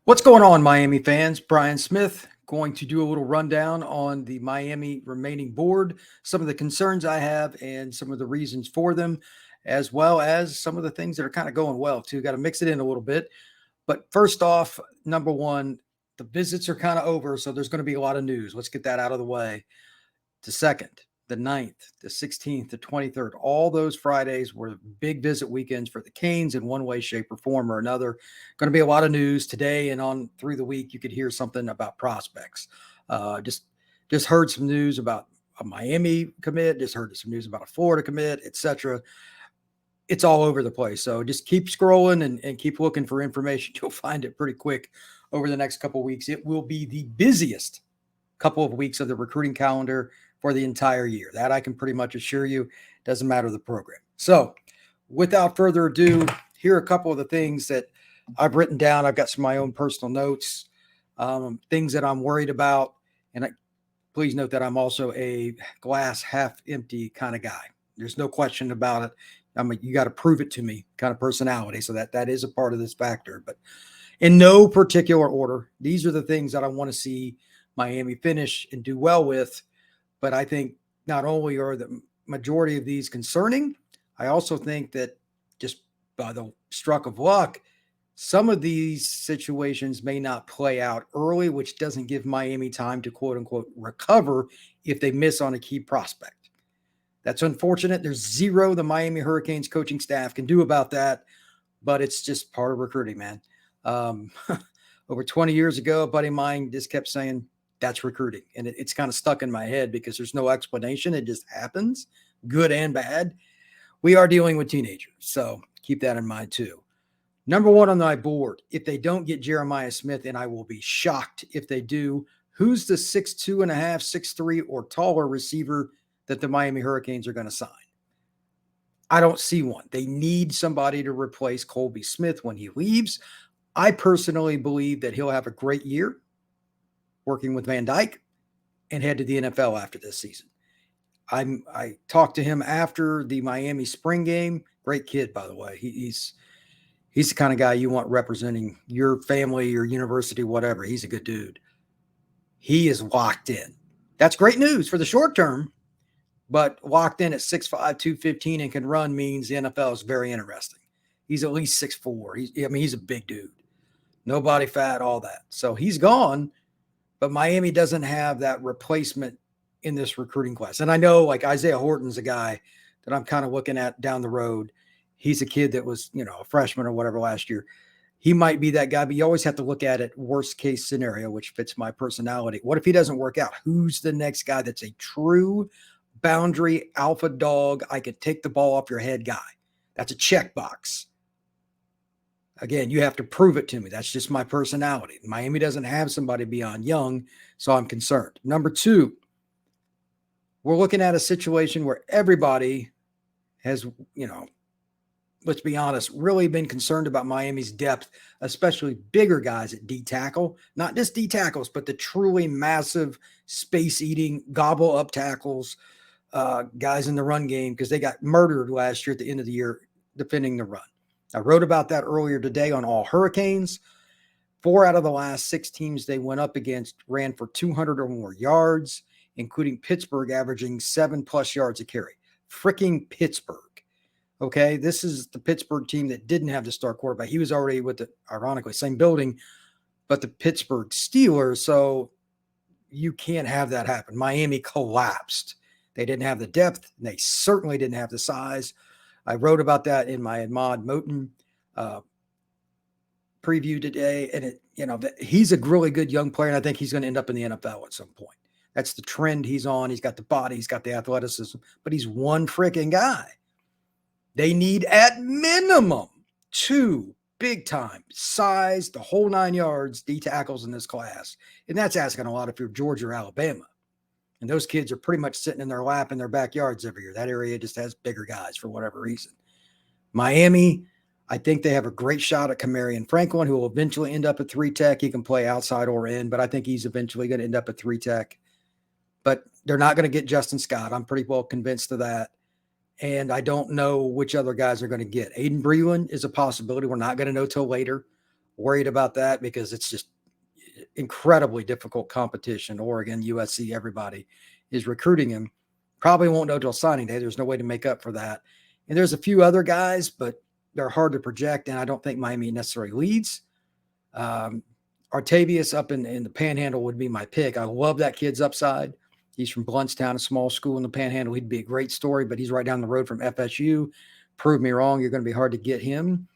What's going on, Miami fans? Brian Smith going to do a little rundown on the Miami remaining board, some of the concerns I have, and some of the reasons for them, as well as some of the things that are kind of going well, too. Got to mix it in a little bit. But first off, number one, the visits are kind of over, so there's going to be a lot of news. Let's get that out of the way. The second, the 9th, the 16th, the 23rd, all those Fridays were big visit weekends for the Canes in one way, shape, or form or another. Going to be a lot of news today and on through the week. You could hear something about prospects. Uh, just just heard some news about a Miami commit. Just heard some news about a Florida commit, etc. It's all over the place. So just keep scrolling and keep looking for information. You'll find it pretty quick over the next couple of weeks. It will be the busiest couple of weeks of the recruiting calendar for the entire year. That I can pretty much assure you. Doesn't matter the program. So without further ado, here are a couple of the things that I've written down. I've got some of my own personal notes, things that I'm worried about. And please note that I'm also a glass half empty kind of guy. There's no question about it. You got to prove it to me kind of personality. So that is a part of this factor. But in no particular order, these are the things that I want to see Miami finish and do well with. But I think not only are the majority of these concerning, I also think that just by the stroke of luck, some of these situations may not play out early, which doesn't give Miami time to quote unquote recover if they miss on a key prospect. That's unfortunate. There's zero the Miami Hurricanes coaching staff can do about that, but it's just part of recruiting, man. Um, Over 20 years ago, a buddy of mine just kept saying, that's recruiting. And it's kind of stuck in my head because there's no explanation. It just happens, good and bad. We are dealing with teenagers. So keep that in mind too. Number one on my board, if they don't get Jeremiah Smith, and I will be shocked if they do, who's the 6'2 and a half, 6'3 or taller receiver that the Miami Hurricanes are going to sign? I don't see one. They need somebody to replace Colbie Smith when he leaves. I personally believe that he'll have a great year working with Van Dyke and head to the NFL after this season. I talked to him after the Miami spring game. Great kid, by the way. He's the kind of guy you want representing your family, your university, whatever. He's a good dude. He is locked in. That's great news for the short term, but locked in at 6'5", 215 and can run means the NFL is very interesting. He's at least 6'4". He's a big dude. No body fat, all that. So he's gone. But Miami doesn't have that replacement in this recruiting class. And I know like Isaiah Horton's a guy that I'm kind of looking at down the road. He's a kid that was, a freshman or whatever last year. He might be that guy, but you always have to look at it worst case scenario, which fits my personality. What if he doesn't work out? Who's the next guy that's a true boundary alpha dog? I could take the ball off your head guy. That's a checkbox. Again, you have to prove it to me. That's just my personality. Miami doesn't have somebody beyond Young, so I'm concerned. Number two, we're looking at a situation where everybody has, let's be honest, really been concerned about Miami's depth, especially bigger guys at D tackle. Not just D tackles, but the truly massive space-eating, gobble-up tackles, guys in the run game, because they got murdered last year at the end of the year defending the run. I wrote about that earlier today on All Hurricanes. 4 out of the last 6 teams they went up against ran for 200 or more yards, including Pittsburgh averaging 7+ yards a carry. Freaking Pittsburgh. Okay, this is the Pittsburgh team that didn't have the star quarterback. He was already with the, ironically, same building, but the Pittsburgh Steelers. So you can't have that happen. Miami collapsed. They didn't have the depth. And they certainly didn't have the size. I wrote about that in my Ahmad Moten preview today. And he's a really good young player. And I think he's going to end up in the NFL at some point. That's the trend he's on. He's got the body, he's got the athleticism, but he's one freaking guy. They need at minimum 2 big time size, the whole 9 yards, D tackles in this class. And that's asking a lot if you're Georgia or Alabama. And those kids are pretty much sitting in their lap in their backyards every year. That area just has bigger guys for whatever reason. Miami, I think they have a great shot at Kamarion Franklin, who will eventually end up at 3-tech. He can play outside or in, but I think he's eventually going to end up at 3-tech. But they're not going to get Justin Scott. I'm pretty well convinced of that. And I don't know which other guys are going to get. Aiden Breland is a possibility. We're not going to know till later. worried about that because it's just incredibly difficult competition. Oregon, USC, everybody is recruiting him. Probably won't know till signing day. There's no way to make up for that. And there's a few other guys, but they're hard to project, and I don't think Miami necessarily leads. Um, Artavius up in the Panhandle would be my pick. I love that kid's upside. He's from Bluntstown, a small school in the Panhandle. He'd be a great story, but he's right down the road from FSU. Prove me wrong. You're going to be hard to get him.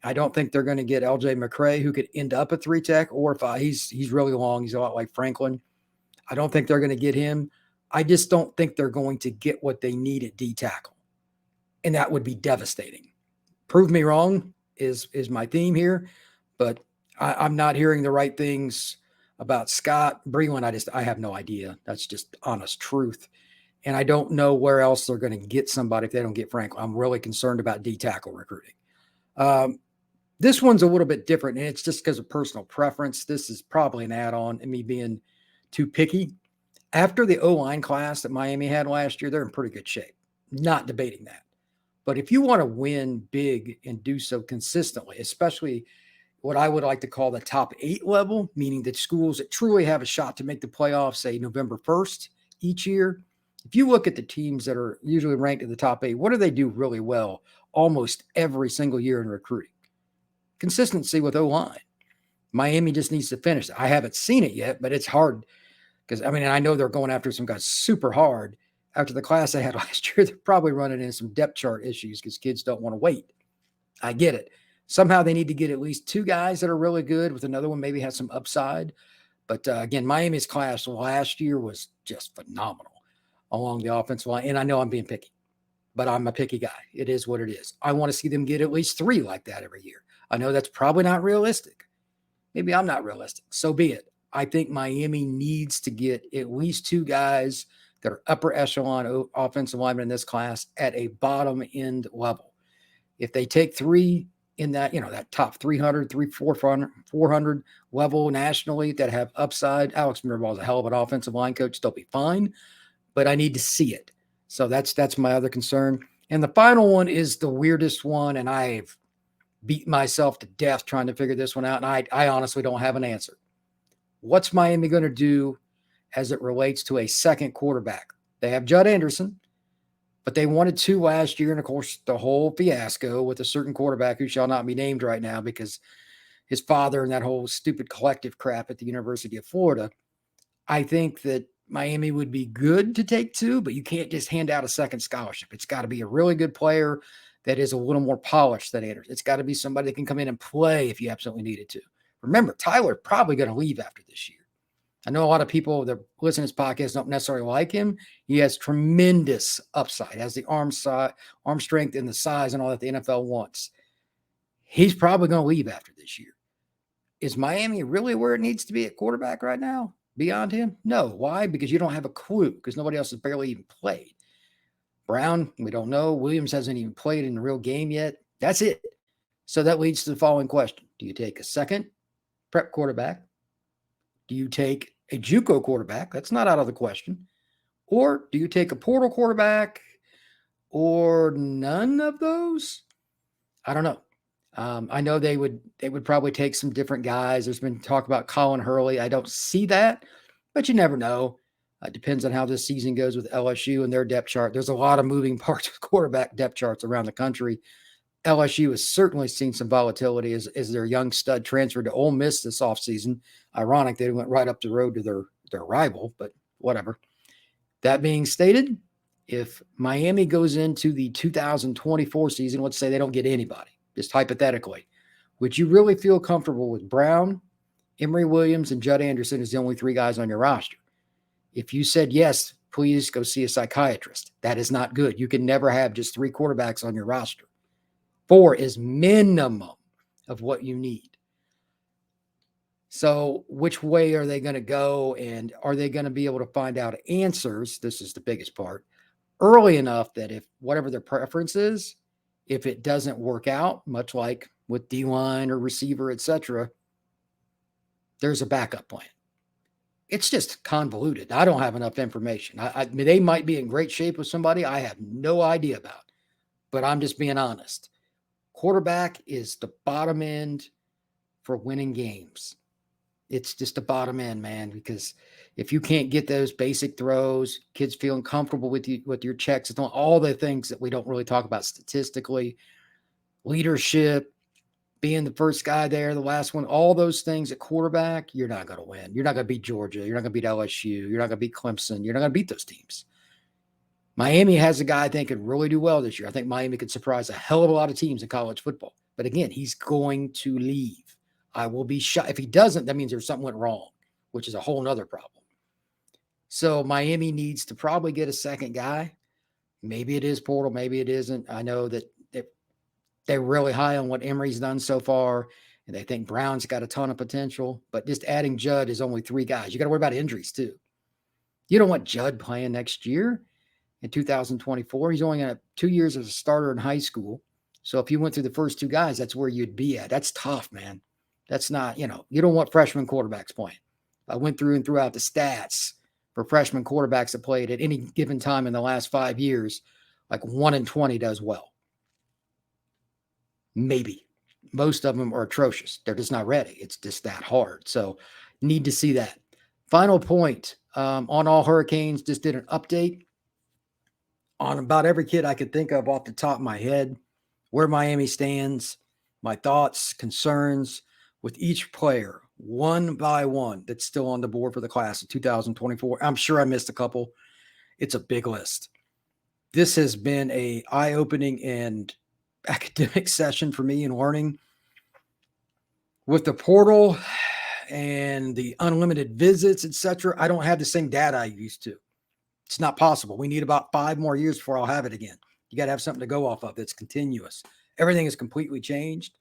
I don't think they're going to get LJ McCray, who could end up a 3-tech, or if he's really long. He's a lot like Franklin. I don't think they're going to get him. I just don't think they're going to get what they need at D tackle. And that would be devastating. Prove me wrong is my theme here, but I'm not hearing the right things about Scott Breland. I have no idea. That's just honest truth. And I don't know where else they're going to get somebody if they don't get Franklin. I'm really concerned about D tackle recruiting. This one's a little bit different, and it's just because of personal preference. This is probably an add-on and me being too picky. After the O-line class that Miami had last year, they're in pretty good shape. Not debating that. But if you want to win big and do so consistently, especially what I would like to call the top 8 level, meaning the schools that truly have a shot to make the playoffs, say November 1st each year, if you look at the teams that are usually ranked in the top 8, what do they do really well almost every single year in recruiting? Consistency with O-line. Miami just needs to finish. I haven't seen it yet, but it's hard because, I know they're going after some guys super hard. After the class they had last year, they're probably running into some depth chart issues because kids don't want to wait. I get it. Somehow they need to get at least 2 guys that are really good with another one maybe has some upside. But again, Miami's class last year was just phenomenal along the offensive line. And I know I'm being picky, but I'm a picky guy. It is what it is. I want to see them get at least 3 like that every year. I know that's probably not realistic. Maybe I'm not realistic. So be it. I think Miami needs to get at least 2 guys that are upper echelon offensive linemen in this class at a bottom end level. If they take 3 in that, that top 300, 400 level nationally that have upside, Alex Mirabal is a hell of an offensive line coach. They'll be fine, but I need to see it. So that's my other concern. And the final one is the weirdest one, and I've beat myself to death trying to figure this one out, and I honestly don't have an answer. What's Miami going to do as it relates to a second quarterback? They have Judd Anderson, but they wanted 2 last year, and of course, the whole fiasco with a certain quarterback who shall not be named right now because his father and that whole stupid collective crap at the University of Florida. I think that Miami would be good to take 2, but you can't just hand out a second scholarship. It's got to be a really good player that is a little more polished than Anderson. It's got to be somebody that can come in and play if you absolutely needed to. Remember, Tyler probably going to leave after this year. I know a lot of people that listen to this podcast don't necessarily like him. He has tremendous upside, has the arm strength and the size and all that the NFL wants. He's probably going to leave after this year. Is Miami really where it needs to be at quarterback right now? Beyond him? No. Why? Because you don't have a clue, because nobody else has barely even played. Brown, we don't know. Williams hasn't even played in a real game yet. That's it. So that leads to the following question. Do you take a second prep quarterback? Do you take a JUCO quarterback? That's not out of the question. Or do you take a portal quarterback or none of those? I don't know. I know they would probably take some different guys. There's been talk about Colin Hurley. I don't see that, but you never know. It depends on how this season goes with LSU and their depth chart. There's a lot of moving parts with quarterback depth charts around the country. LSU has certainly seen some volatility as their young stud transferred to Ole Miss this offseason. Ironic, they went right up the road to their rival, but whatever. That being stated, if Miami goes into the 2024 season, let's say they don't get anybody, just hypothetically, would you really feel comfortable with Brown, Emory Williams, and Judd Anderson as the only 3 guys on your roster? If you said yes, please go see a psychiatrist. That is not good. You can never have just 3 quarterbacks on your roster. 4 is minimum of what you need. So which way are they going to go, and are they going to be able to find out answers? This is the biggest part. Early enough that if whatever their preference is, if it doesn't work out, much like with D-line or receiver, etc., there's a backup plan. It's just convoluted. I don't have enough information. I mean, they might be in great shape with somebody I have no idea about, but I'm just being honest. Quarterback is the bottom end for winning games. It's just the bottom end, man, because if you can't get those basic throws, kids feeling comfortable with you, with your checks, and all the things that we don't really talk about statistically, leadership, being the first guy there, the last one, all those things at quarterback, you're not going to win. You're not going to beat Georgia. You're not going to beat LSU. You're not going to beat Clemson. You're not going to beat those teams. Miami has a guy I think could really do well this year. I think Miami could surprise a hell of a lot of teams in college football. But again, he's going to leave. I will be shocked. If he doesn't, that means there's something went wrong, which is a whole nother problem. So Miami needs to probably get a second guy. Maybe it is portal. Maybe it isn't. I know that they're really high on what Emory's done so far, and they think Brown's got a ton of potential. But just adding Judd is only 3 guys. You got to worry about injuries too. You don't want Judd playing next year in 2024. He's only got 2 years as a starter in high school. So if you went through the first 2 guys, that's where you'd be at. That's tough, man. That's not, you don't want freshman quarterbacks playing. I went through and threw out the stats for freshman quarterbacks that played at any given time in the last 5 years. Like 1 in 20 does well. Maybe. Most of them are atrocious. They're just not ready. It's just that hard. So need to see that. Final point on all Hurricanes, just did an update on about every kid I could think of off the top of my head, where Miami stands, my thoughts, concerns with each player, one by one, that's still on the board for the class of 2024. I'm sure I missed a couple. It's a big list. This has been a eye-opening and academic session for me in learning. With the portal and the unlimited visits, etc., I don't have the same data I used to. It's not possible. We need about 5 more years before I'll have it again. You got to have something to go off of that's continuous. Everything is completely changed.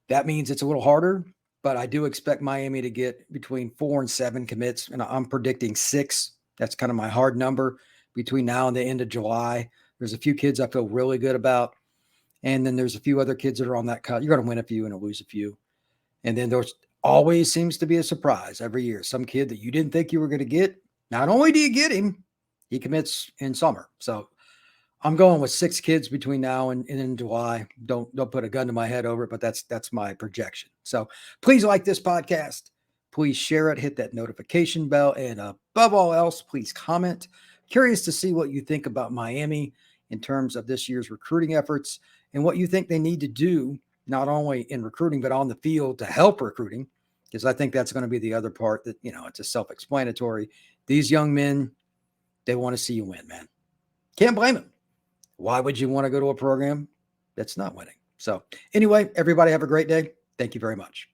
That means it's a little harder, but I do expect Miami to get between 4 and 7 commits, and I'm predicting 6. That's kind of my hard number between now and the end of July. There's a few kids I feel really good about, and then there's a few other kids that are on that cut. You're going to win a few and lose a few. And then there's always seems to be a surprise every year. Some kid that you didn't think you were going to get. Not only do you get him, he commits in summer. So I'm going with 6 kids between now and in July. Don't put a gun to my head over it, but that's my projection. So please like this podcast. Please share it, hit that notification bell, and above all else, please comment. Curious to see what you think about Miami in terms of this year's recruiting efforts and what you think they need to do, not only in recruiting, but on the field to help recruiting, because I think that's going to be the other part that, it's a self-explanatory. These young men, they want to see you win, man. Can't blame them. Why would you want to go to a program that's not winning? So anyway, everybody have a great day. Thank you very much.